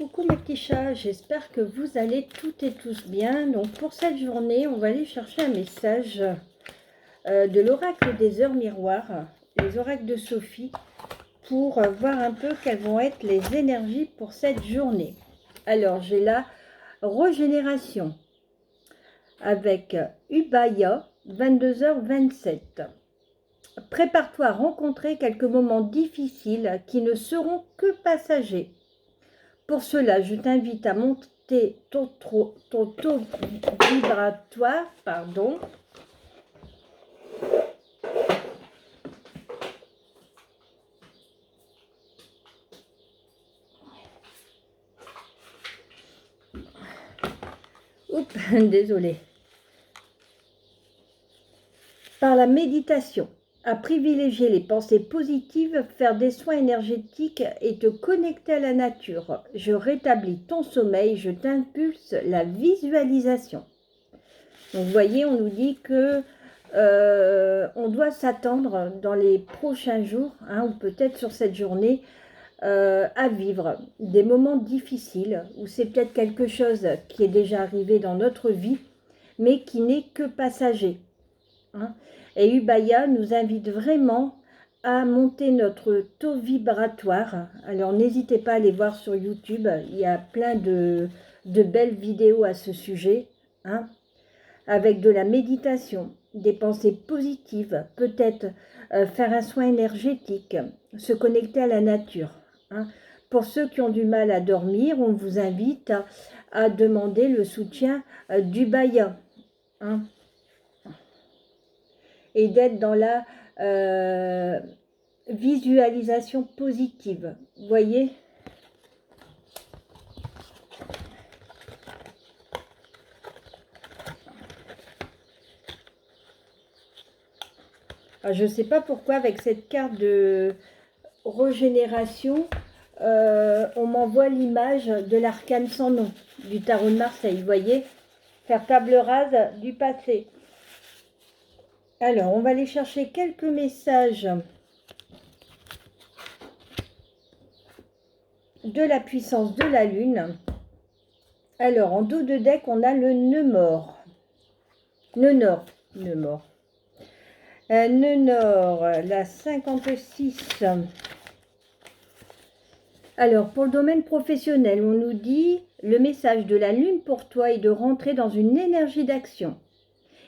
Coucou mes petits chats, j'espère que vous allez toutes et tous bien. Donc pour cette journée, on va aller chercher un message de l'oracle des heures miroirs, les oracles de Sophie, pour voir un peu quelles vont être les énergies pour cette journée. Alors j'ai la régénération avec Ubaya, 22h27. Prépare-toi à rencontrer quelques moments difficiles qui ne seront que passagers. Pour cela, je t'invite à monter ton taux vibratoire, Oups, désolé. Par la méditation, à privilégier les pensées positives, faire des soins énergétiques et te connecter à la nature. Je rétablis ton sommeil, je t'impulse la visualisation. Donc vous voyez, on nous dit que on doit s'attendre dans les prochains jours, ou peut-être sur cette journée, à vivre des moments difficiles, où c'est peut-être quelque chose qui est déjà arrivé dans notre vie, mais qui n'est que passager. Et Ubaya nous invite vraiment à monter notre taux vibratoire. Alors n'hésitez pas à aller voir sur YouTube, il y a plein de belles vidéos à ce sujet, avec de la méditation, des pensées positives, peut-être faire un soin énergétique, se connecter à la nature. Pour ceux qui ont du mal à dormir, on vous invite à demander le soutien d'Ubaya. Et d'être dans la visualisation positive. Vous voyez ? Alors, je ne sais pas pourquoi avec cette carte de régénération, on m'envoie l'image de l'arcane sans nom, du tarot de Marseille. Vous voyez ? Faire table rase du passé. Alors, on va aller chercher quelques messages de la puissance de la Lune. Alors, en dos de deck, on a le nœud mort. Nœud nord. Nœud nord, la 56. Alors, pour le domaine professionnel, on nous dit le message de la Lune pour toi est de rentrer dans une énergie d'action.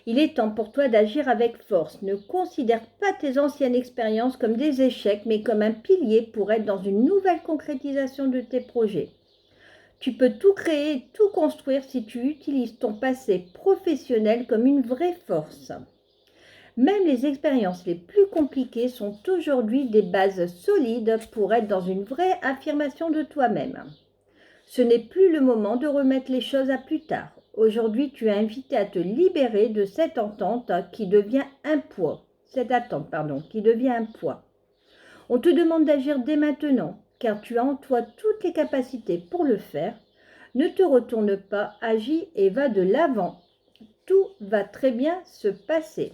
Il est temps pour toi d'agir avec force. Ne considère pas tes anciennes expériences comme des échecs, mais comme un pilier pour être dans une nouvelle concrétisation de tes projets. Tu peux tout créer et tout construire si tu utilises ton passé professionnel comme une vraie force. Même les expériences les plus compliquées sont aujourd'hui des bases solides pour être dans une vraie affirmation de toi-même. Ce n'est plus le moment de remettre les choses à plus tard. Aujourd'hui, tu es invité à te libérer de cette attente qui devient un poids. Qui devient un poids. On te demande d'agir dès maintenant, car tu as en toi toutes les capacités pour le faire. Ne te retourne pas, agis et va de l'avant. Tout va très bien se passer.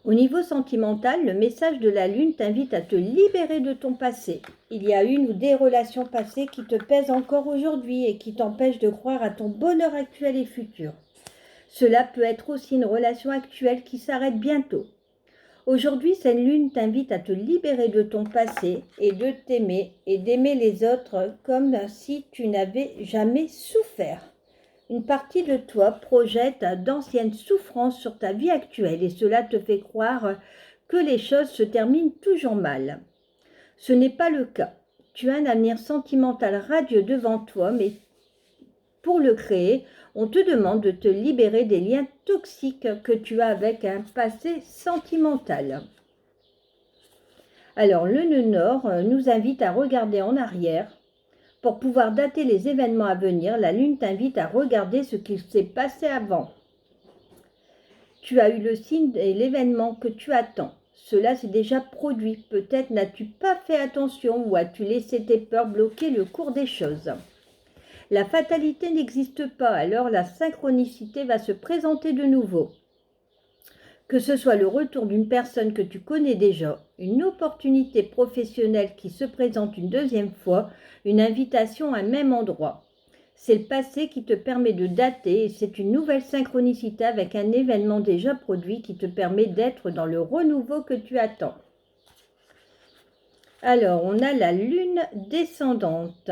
Au niveau sentimental, le message de la Lune t'invite à te libérer de ton passé. Il y a une ou des relations passées qui te pèsent encore aujourd'hui et qui t'empêchent de croire à ton bonheur actuel et futur. Cela peut être aussi une relation actuelle qui s'arrête bientôt. Aujourd'hui, cette Lune t'invite à te libérer de ton passé et de t'aimer et d'aimer les autres comme si tu n'avais jamais souffert. Une partie de toi projette d'anciennes souffrances sur ta vie actuelle et cela te fait croire que les choses se terminent toujours mal. Ce n'est pas le cas. Tu as un avenir sentimental radieux devant toi, mais pour le créer, on te demande de te libérer des liens toxiques que tu as avec un passé sentimental. Alors, le nœud nord nous invite à regarder en arrière. Pour pouvoir dater les événements à venir, la Lune t'invite à regarder ce qui s'est passé avant. Tu as eu le signe et l'événement que tu attends. Cela s'est déjà produit. Peut-être n'as-tu pas fait attention ou as-tu laissé tes peurs bloquer le cours des choses. La fatalité n'existe pas, alors la synchronicité va se présenter de nouveau. Que ce soit le retour d'une personne que tu connais déjà, une opportunité professionnelle qui se présente une deuxième fois, une invitation à un même endroit. C'est le passé qui te permet de dater et c'est une nouvelle synchronicité avec un événement déjà produit qui te permet d'être dans le renouveau que tu attends. Alors, on a la lune descendante.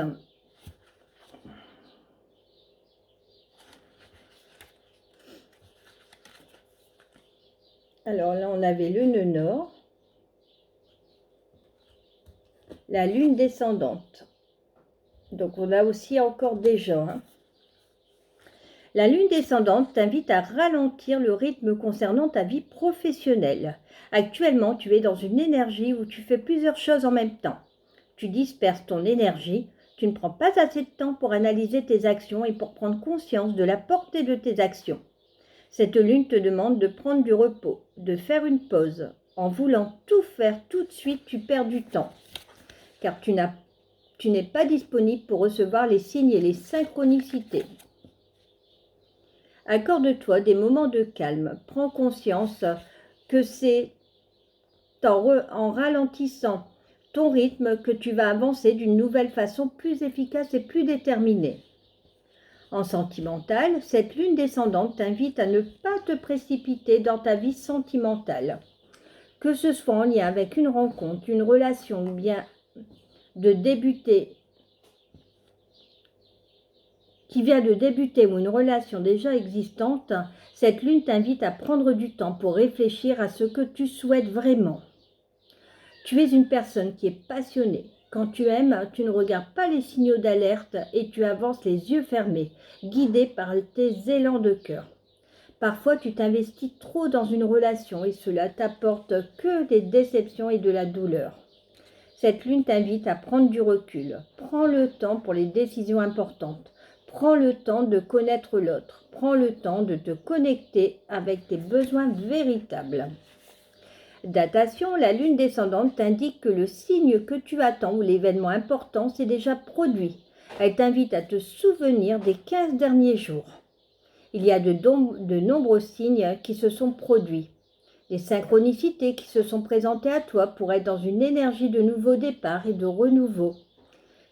Alors là, on avait le nœud nord, la lune descendante. Donc, on a aussi encore déjà. La lune descendante t'invite à ralentir le rythme concernant ta vie professionnelle. Actuellement, tu es dans une énergie où tu fais plusieurs choses en même temps. Tu disperses ton énergie, tu ne prends pas assez de temps pour analyser tes actions et pour prendre conscience de la portée de tes actions. Cette lune te demande de prendre du repos, de faire une pause. En voulant tout faire tout de suite, tu perds du temps, car tu n'es pas disponible pour recevoir les signes et les synchronicités. Accorde-toi des moments de calme. Prends conscience que c'est en ralentissant ton rythme que tu vas avancer d'une nouvelle façon plus efficace et plus déterminée. En sentimental, cette lune descendante t'invite à ne pas te précipiter dans ta vie sentimentale. Que ce soit en lien avec une rencontre, une relation ou bien de débuter qui vient de débuter ou une relation déjà existante, cette lune t'invite à prendre du temps pour réfléchir à ce que tu souhaites vraiment. Tu es une personne qui est passionnée. Quand tu aimes, tu ne regardes pas les signaux d'alerte et tu avances les yeux fermés, guidé par tes élans de cœur. Parfois, tu t'investis trop dans une relation et cela t'apporte que des déceptions et de la douleur. Cette lune t'invite à prendre du recul. Prends le temps pour les décisions importantes. Prends le temps de connaître l'autre. Prends le temps de te connecter avec tes besoins véritables. Datation, la lune descendante t'indique que le signe que tu attends ou l'événement important s'est déjà produit. Elle t'invite à te souvenir des 15 derniers jours. Il y a de nombreux signes qui se sont produits. Les synchronicités qui se sont présentées à toi pour être dans une énergie de nouveau départ et de renouveau.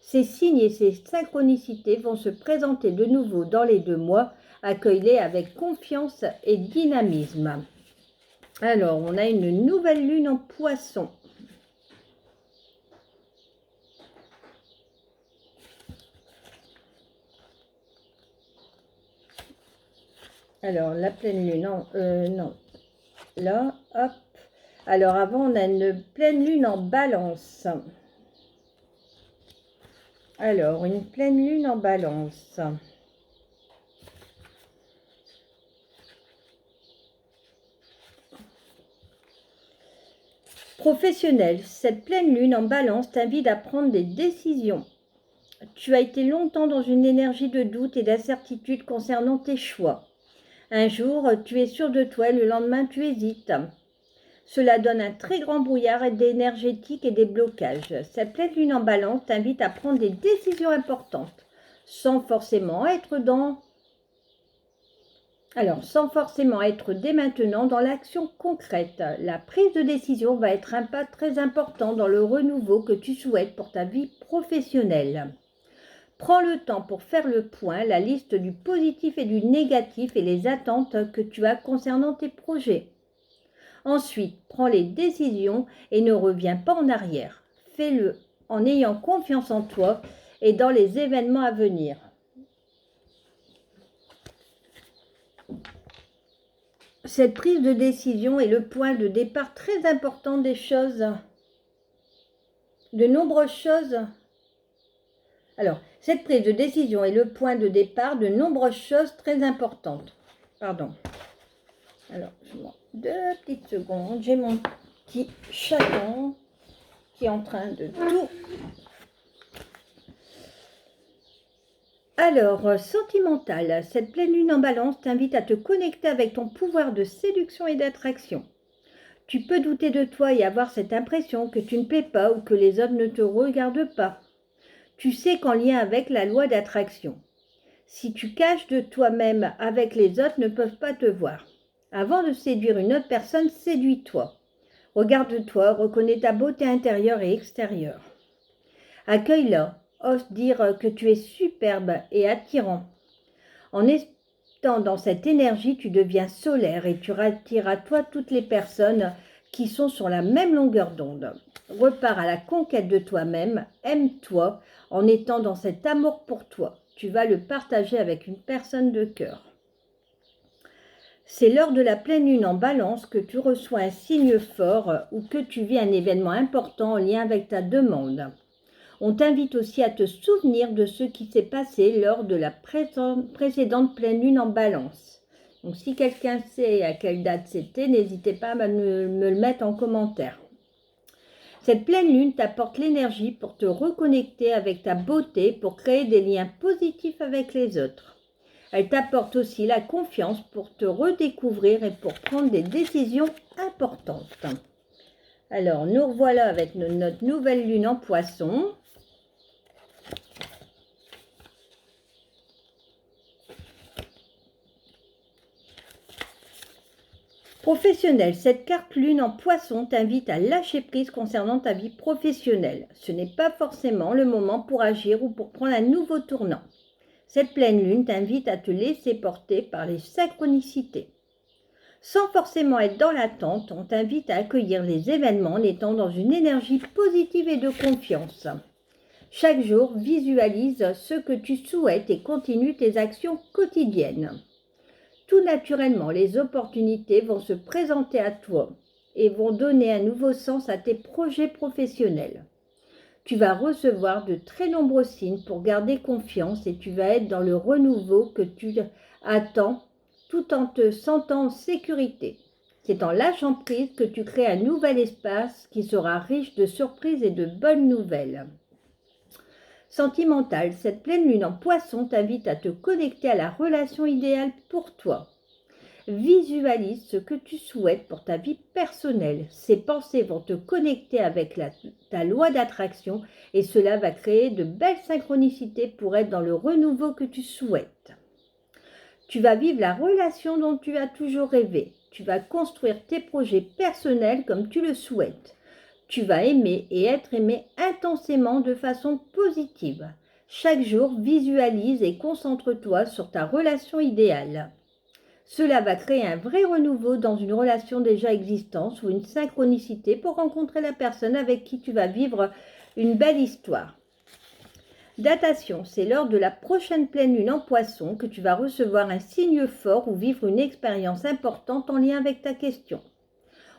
Ces signes et ces synchronicités vont se présenter de nouveau dans les 2 mois. Accueille-les avec confiance et dynamisme. Alors, on a une nouvelle lune en poisson. Alors, la pleine lune, non. Là, hop. Alors, avant, on a une pleine lune en balance. Alors, une pleine lune en balance. Professionnel, cette pleine lune en balance t'invite à prendre des décisions. Tu as été longtemps dans une énergie de doute et d'incertitude concernant tes choix. Un jour, tu es sûr de toi et le lendemain, tu hésites. Cela donne un très grand brouillard énergétique et des blocages. Cette pleine lune en balance t'invite à prendre des décisions importantes, sans forcément être dès maintenant dans l'action concrète. La prise de décision va être un pas très important dans le renouveau que tu souhaites pour ta vie professionnelle. Prends le temps pour faire le point, la liste du positif et du négatif et les attentes que tu as concernant tes projets. Ensuite, prends les décisions et ne reviens pas en arrière. Fais-le en ayant confiance en toi et dans les événements à venir. Cette prise de décision est le point de départ très important des choses. De nombreuses choses. Alors, cette prise de décision est le point de départ de nombreuses choses très importantes. Pardon. Alors, je m'en 2 petites secondes. J'ai mon petit chaton qui est en train de tout. Alors, sentimental, cette pleine lune en balance t'invite à te connecter avec ton pouvoir de séduction et d'attraction. Tu peux douter de toi et avoir cette impression que tu ne plais pas ou que les autres ne te regardent pas. Tu sais qu'en lien avec la loi d'attraction, si tu caches de toi-même avec les autres ne peuvent pas te voir. Avant de séduire une autre personne, séduis-toi. Regarde-toi, reconnais ta beauté intérieure et extérieure. Accueille-la, ose dire que tu es superbe et attirant. En étant dans cette énergie, tu deviens solaire et tu attires à toi toutes les personnes qui sont sur la même longueur d'onde. Repars à la conquête de toi-même, aime-toi en étant dans cet amour pour toi. Tu vas le partager avec une personne de cœur. C'est lors de la pleine lune en balance que tu reçois un signe fort ou que tu vis un événement important en lien avec ta demande. On t'invite aussi à te souvenir de ce qui s'est passé lors de la précédente pleine lune en balance. Donc si quelqu'un sait à quelle date c'était, n'hésitez pas à me le mettre en commentaire. Cette pleine lune t'apporte l'énergie pour te reconnecter avec ta beauté, pour créer des liens positifs avec les autres. Elle t'apporte aussi la confiance pour te redécouvrir et pour prendre des décisions importantes. Alors, nous revoilà avec notre nouvelle lune en Poisson. Professionnel, cette carte lune en Poisson t'invite à lâcher prise concernant ta vie professionnelle. Ce n'est pas forcément le moment pour agir ou pour prendre un nouveau tournant. Cette pleine lune t'invite à te laisser porter par les synchronicités. Sans forcément être dans l'attente, on t'invite à accueillir les événements en étant dans une énergie positive et de confiance. Chaque jour, visualise ce que tu souhaites et continue tes actions quotidiennes. Tout naturellement, les opportunités vont se présenter à toi et vont donner un nouveau sens à tes projets professionnels. Tu vas recevoir de très nombreux signes pour garder confiance et tu vas être dans le renouveau que tu attends tout en te sentant en sécurité. C'est en lâchant prise que tu crées un nouvel espace qui sera riche de surprises et de bonnes nouvelles. Sentimental, cette pleine lune en Poisson t'invite à te connecter à la relation idéale pour toi. Visualise ce que tu souhaites pour ta vie personnelle. Ces pensées vont te connecter avec ta loi d'attraction et cela va créer de belles synchronicités pour être dans le renouveau que tu souhaites. Tu vas vivre la relation dont tu as toujours rêvé. Tu vas construire tes projets personnels comme tu le souhaites. Tu vas aimer et être aimé intensément de façon positive. Chaque jour, visualise et concentre-toi sur ta relation idéale. Cela va créer un vrai renouveau dans une relation déjà existante ou une synchronicité pour rencontrer la personne avec qui tu vas vivre une belle histoire. Datation, c'est lors de la prochaine pleine lune en Poisson que tu vas recevoir un signe fort ou vivre une expérience importante en lien avec ta question.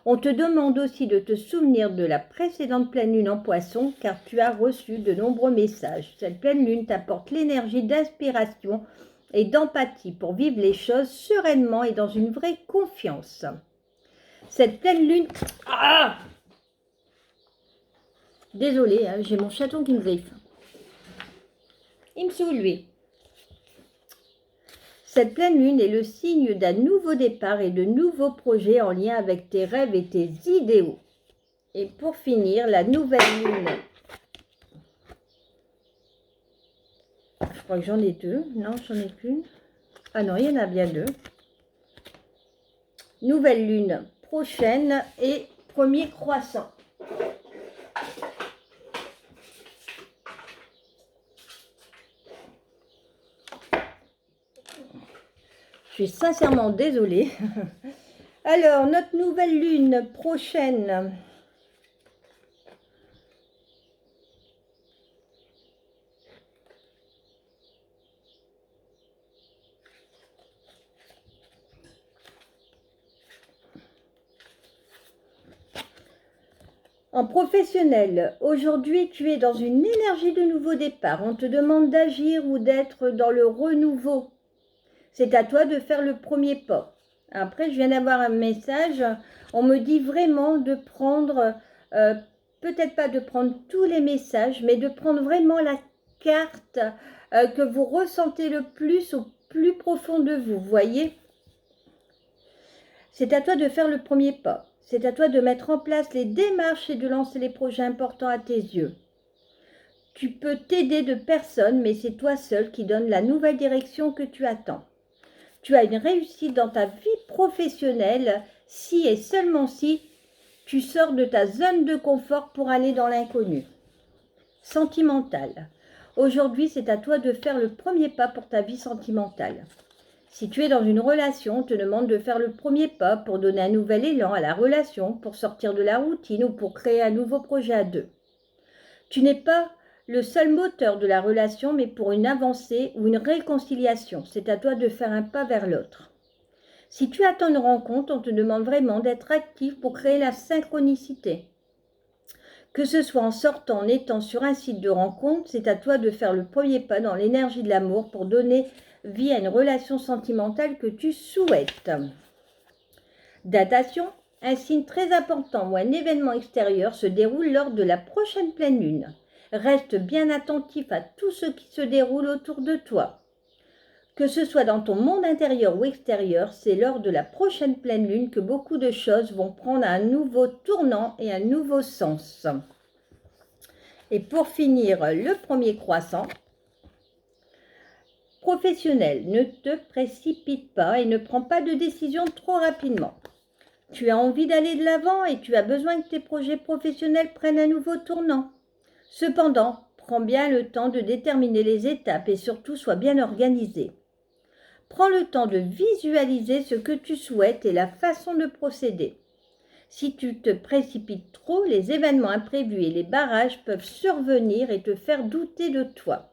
On te demande aussi de te souvenir de la précédente pleine lune en Poisson car tu as reçu de nombreux messages. Cette pleine lune t'apporte l'énergie d'inspiration et d'empathie pour vivre les choses sereinement et dans une vraie confiance. Cette pleine lune... Ah, désolée, hein, j'ai mon chaton qui me griffe. Il me saoule, lui. Cette pleine lune est le signe d'un nouveau départ et de nouveaux projets en lien avec tes rêves et tes idéaux. Et pour finir, la nouvelle lune. Je crois que j'en ai deux. Non, j'en ai qu'une. Ah non, il y en a bien deux. Nouvelle lune prochaine et premier croissant. Je suis sincèrement désolée. Alors, notre nouvelle lune prochaine. En professionnel, aujourd'hui tu es dans une énergie de nouveau départ. On te demande d'agir ou d'être dans le renouveau. C'est à toi de faire le premier pas. Après, je viens d'avoir un message. On me dit vraiment de prendre, peut-être pas de prendre tous les messages, mais de prendre vraiment la carte que vous ressentez le plus au plus profond de vous. Voyez ? C'est à toi de faire le premier pas. C'est à toi de mettre en place les démarches et de lancer les projets importants à tes yeux. Tu peux t'aider de personne, mais c'est toi seul qui donne la nouvelle direction que tu attends. Tu as une réussite dans ta vie professionnelle si et seulement si tu sors de ta zone de confort pour aller dans l'inconnu. Sentimental. Aujourd'hui, c'est à toi de faire le premier pas pour ta vie sentimentale. Si tu es dans une relation, on te demande de faire le premier pas pour donner un nouvel élan à la relation, pour sortir de la routine ou pour créer un nouveau projet à deux. Tu n'es pas le seul moteur de la relation, mais pour une avancée ou une réconciliation, c'est à toi de faire un pas vers l'autre. Si tu attends une rencontre, on te demande vraiment d'être actif pour créer la synchronicité. Que ce soit en sortant, en étant sur un site de rencontre, c'est à toi de faire le premier pas dans l'énergie de l'amour pour donner vie à une relation sentimentale que tu souhaites. Datation, un signe très important ou un événement extérieur se déroule lors de la prochaine pleine lune. Reste bien attentif à tout ce qui se déroule autour de toi. Que ce soit dans ton monde intérieur ou extérieur, c'est lors de la prochaine pleine lune que beaucoup de choses vont prendre un nouveau tournant et un nouveau sens. Et pour finir, le premier croissant. Professionnel, ne te précipite pas et ne prends pas de décision trop rapidement. Tu as envie d'aller de l'avant et tu as besoin que tes projets professionnels prennent un nouveau tournant. Cependant, prends bien le temps de déterminer les étapes et surtout sois bien organisé. Prends le temps de visualiser ce que tu souhaites et la façon de procéder. Si tu te précipites trop, les événements imprévus et les barrages peuvent survenir et te faire douter de toi.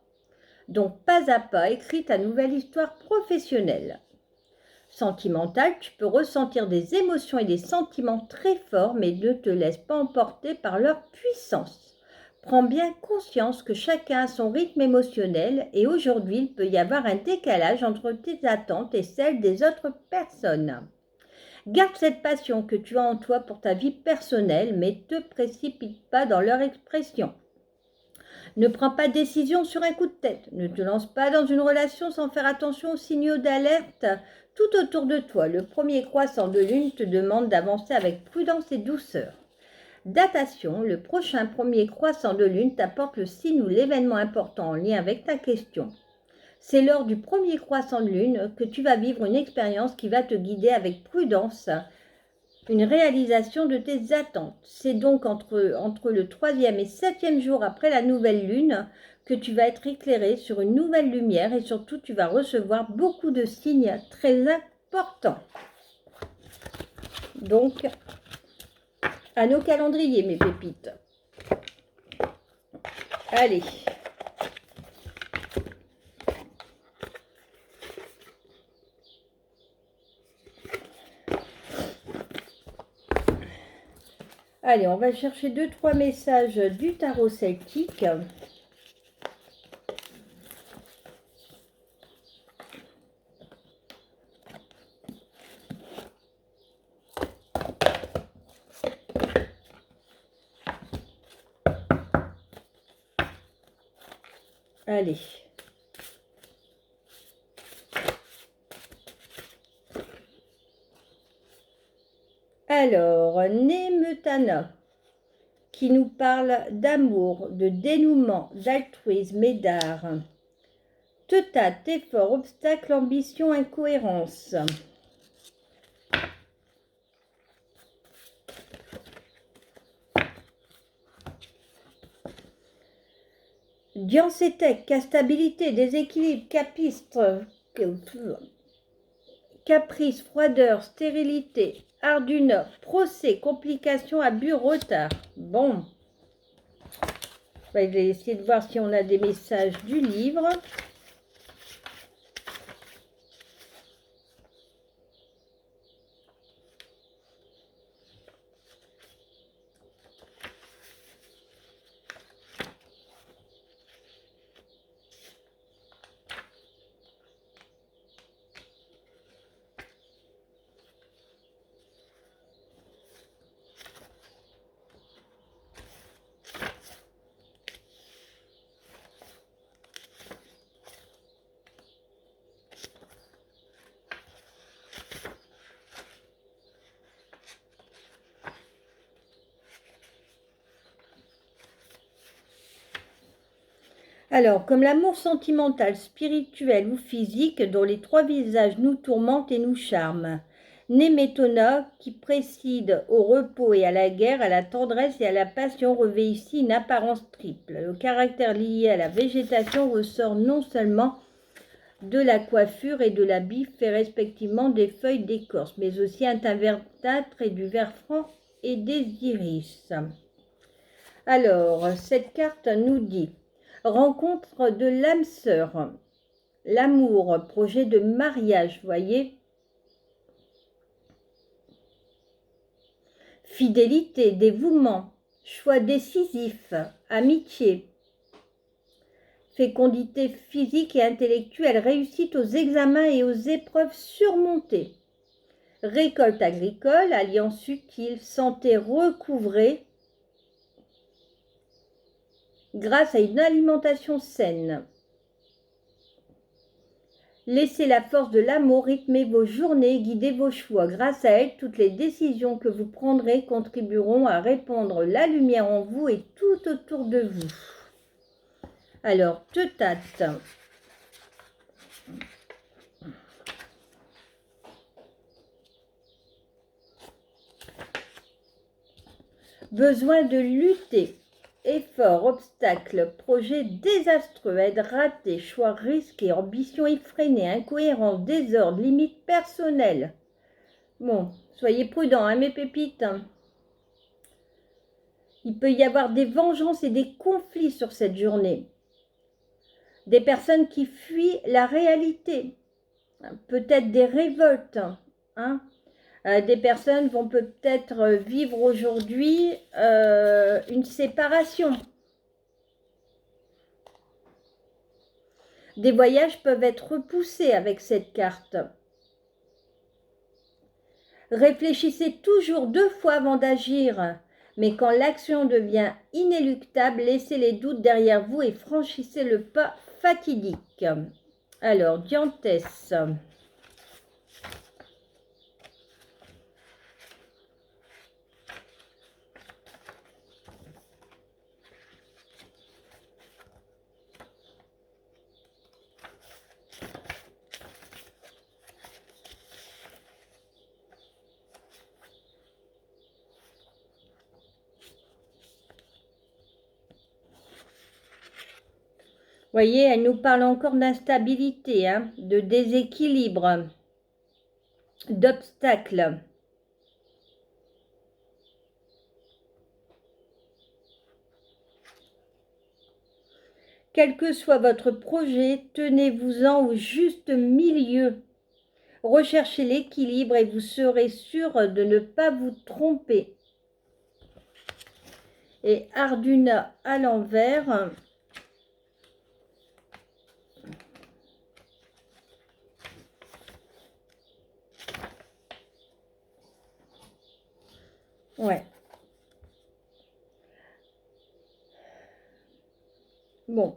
Donc, pas à pas, écris ta nouvelle histoire professionnelle. Sentimentale, tu peux ressentir des émotions et des sentiments très forts, mais ne te laisse pas emporter par leur puissance. Prends bien conscience que chacun a son rythme émotionnel et aujourd'hui, il peut y avoir un décalage entre tes attentes et celles des autres personnes. Garde cette passion que tu as en toi pour ta vie personnelle, mais ne te précipite pas dans leur expression. Ne prends pas de décision sur un coup de tête. Ne te lance pas dans une relation sans faire attention aux signaux d'alerte tout autour de toi. Le premier croissant de lune te demande d'avancer avec prudence et douceur. Datation, le prochain premier croissant de lune t'apporte le signe ou l'événement important en lien avec ta question. C'est lors du premier croissant de lune que tu vas vivre une expérience qui va te guider avec prudence, une réalisation de tes attentes. C'est donc entre le 3e et 7e jour après la nouvelle lune que tu vas être éclairé sur une nouvelle lumière et surtout tu vas recevoir beaucoup de signes très importants. Donc, à nos calendriers, mes pépites. Allez. Allez, on va chercher 2-3 messages du tarot celtique. Allez. Alors, Nemetana, qui nous parle d'amour, de dénouement, d'altruisme et d'art. Teutate, effort, obstacle, ambition, incohérence. Diancétec, instabilité, déséquilibre, caprice, froideur, stérilité, art du nord, procès, complications, abus, retard. Bon, je vais essayer de voir si on a des messages du livre. Alors, comme l'amour sentimental, spirituel ou physique, dont les trois visages nous tourmentent et nous charment. Nemetona, qui préside au repos et à la guerre, à la tendresse et à la passion, revêt ici une apparence triple. Le caractère lié à la végétation ressort non seulement de la coiffure et de l'habit, fait respectivement des feuilles d'écorce, mais aussi un teint verdâtre et du vert franc et des iris. Alors, cette carte nous dit rencontre de l'âme sœur, l'amour, projet de mariage, voyez, fidélité, dévouement, choix décisif, amitié, fécondité physique et intellectuelle, réussite aux examens et aux épreuves surmontées, récolte agricole, alliance utile, santé recouvrée, grâce à une alimentation saine. Laissez la force de l'amour rythmer vos journées, guider vos choix. Grâce à elle, toutes les décisions que vous prendrez contribueront à répandre la lumière en vous et tout autour de vous. Alors, Teutate. Besoin de lutter. Efforts, obstacles, projets désastreux, aides ratées, choix risqués, ambition effrénée, incohérence, désordre, limites personnelles. Bon, soyez prudents, hein, mes pépites. Il peut y avoir des vengeances et des conflits sur cette journée. Des personnes qui fuient la réalité. Peut-être des révoltes. Hein. Des personnes vont peut-être vivre aujourd'hui une séparation. Des voyages peuvent être repoussés avec cette carte. Réfléchissez toujours 2 fois avant d'agir, mais quand l'action devient inéluctable, laissez les doutes derrière vous et franchissez le pas fatidique. Alors, Dianthès. Voyez, elle nous parle encore d'instabilité, hein, de déséquilibre, d'obstacles. Quel que soit votre projet, tenez-vous-en au juste milieu. Recherchez l'équilibre et vous serez sûr de ne pas vous tromper. Et Arduna à l'envers. Ouais. Bon.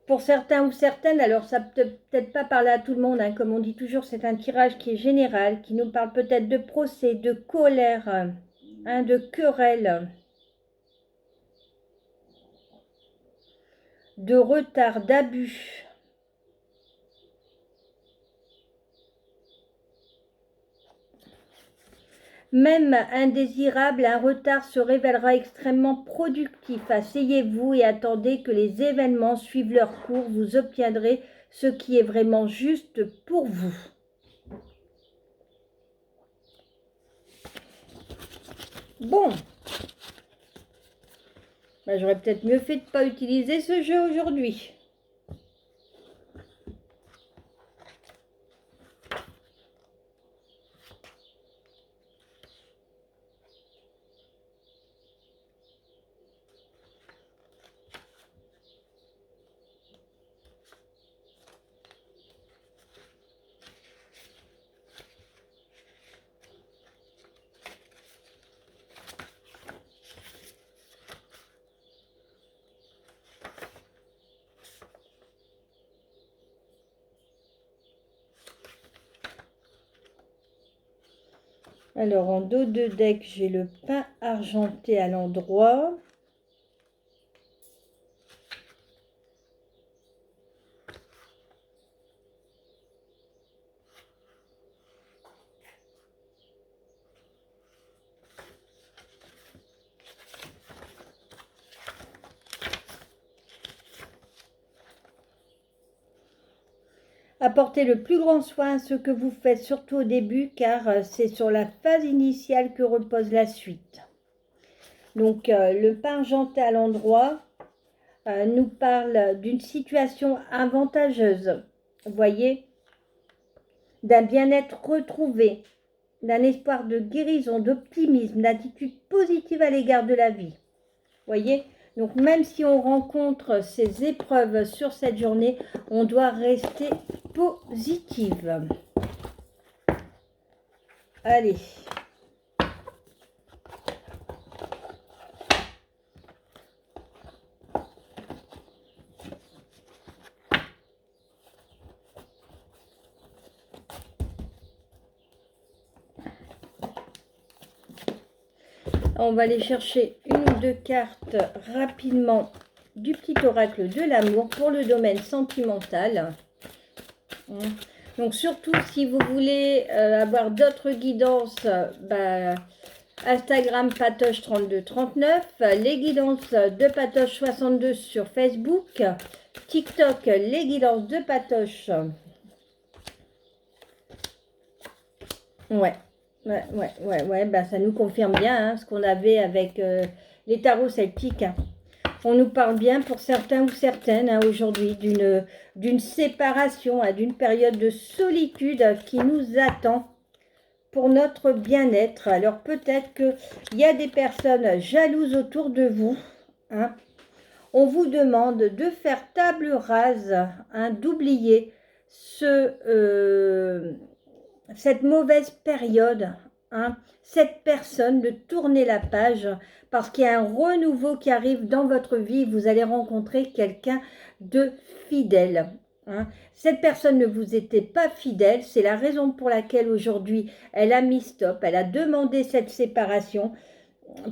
Pour certains ou certaines, alors ça peut-être pas parler à tout le monde, hein, comme on dit toujours, c'est un tirage qui est général, qui nous parle peut-être de procès, de colère, hein, de querelle, de retard, d'abus. Même indésirable, un retard se révélera extrêmement productif. Asseyez-vous et attendez que les événements suivent leur cours. Vous obtiendrez ce qui est vraiment juste pour vous. Bon. Ben, j'aurais peut-être mieux fait de ne pas utiliser ce jeu aujourd'hui. Alors, en dos de deck, j'ai le pain argenté à l'endroit. Apportez le plus grand soin à ce que vous faites, surtout au début, car c'est sur la phase initiale que repose la suite. Donc, le pain argenté à l'endroit nous parle d'une situation avantageuse, vous voyez, d'un bien-être retrouvé, d'un espoir de guérison, d'optimisme, d'attitude positive à l'égard de la vie. Voyez, donc même si on rencontre ces épreuves sur cette journée, on doit rester positive. Allez. On va aller chercher une ou deux cartes rapidement du petit oracle de l'amour pour le domaine sentimental. Donc surtout si vous voulez avoir d'autres guidances, Instagram Patoche 3239, les guidances de Patoche 62 sur Facebook, TikTok les guidances de Patoche. Ouais, ça nous confirme bien hein, ce qu'on avait avec les tarots celtiques. On nous parle bien pour certains ou certaines hein, aujourd'hui d'une séparation, hein, d'une période de solitude qui nous attend pour notre bien-être. Alors peut-être qu'il y a des personnes jalouses autour de vous. Hein. On vous demande de faire table rase, hein, d'oublier cette mauvaise période, hein, cette personne, de tourner la page parce qu'il y a un renouveau qui arrive dans votre vie. Vous allez rencontrer quelqu'un de fidèle. Hein. Cette personne ne vous était pas fidèle, c'est la raison pour laquelle aujourd'hui elle a mis stop, elle a demandé cette séparation.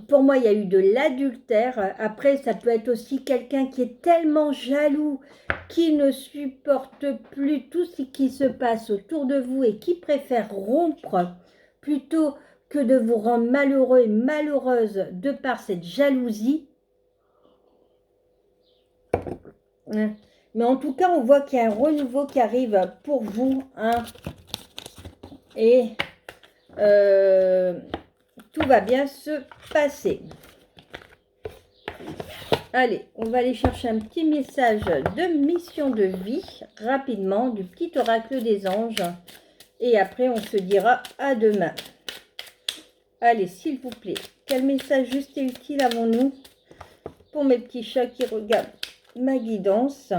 Pour moi, il y a eu de l'adultère. Après, ça peut être aussi quelqu'un qui est tellement jaloux, qui ne supporte plus tout ce qui se passe autour de vous et qui préfère rompre plutôt que de vous rendre malheureux et malheureuse de par cette jalousie. Mais en tout cas, on voit qu'il y a un renouveau qui arrive pour vous. Hein. Et tout va bien se passer. Allez, on va aller chercher un petit message de mission de vie, rapidement, du petit oracle des anges. Et après, on se dira à demain. Allez, s'il vous plaît, quel message juste et utile avons-nous pour mes petits chats qui regardent ma guidance?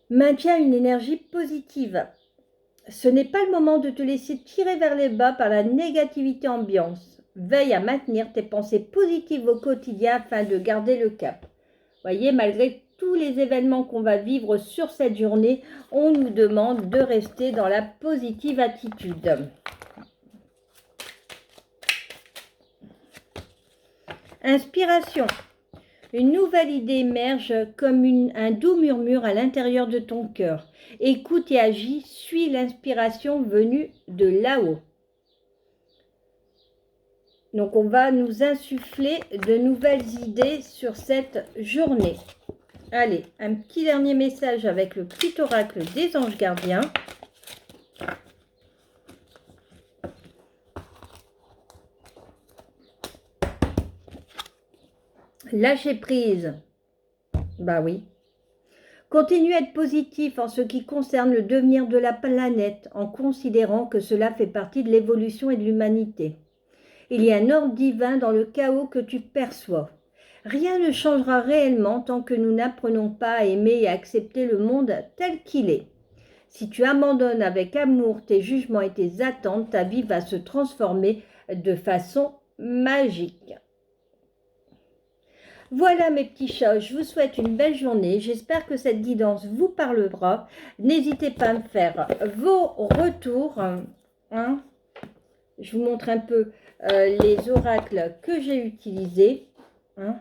Maintiens une énergie positive. Ce n'est pas le moment de te laisser tirer vers les bas par la négativité ambiance. Veille à maintenir tes pensées positives au quotidien afin de garder le cap. Voyez, malgré tous les événements qu'on va vivre sur cette journée, on nous demande de rester dans la positive attitude. Inspiration. Une nouvelle idée émerge comme un doux murmure à l'intérieur de ton cœur. Écoute et agis, suis l'inspiration venue de là-haut. Donc on va nous insuffler de nouvelles idées sur cette journée. Allez, un petit dernier message avec le petit oracle des anges gardiens. Lâcher prise. Bah oui. Continue à être positif en ce qui concerne le devenir de la planète, en considérant que cela fait partie de l'évolution et de l'humanité. Il y a un ordre divin dans le chaos que tu perçois. Rien ne changera réellement tant que nous n'apprenons pas à aimer et à accepter le monde tel qu'il est. Si tu abandonnes avec amour tes jugements et tes attentes, ta vie va se transformer de façon magique. Voilà mes petits chats, je vous souhaite une belle journée. J'espère que cette guidance vous parlera. N'hésitez pas à me faire vos retours. Hein. Je vous montre un peu les oracles que j'ai utilisés. Hein.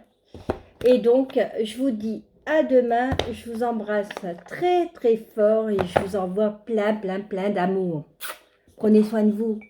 Et donc, je vous dis à demain. Je vous embrasse très très fort et je vous envoie plein d'amour. Prenez soin de vous.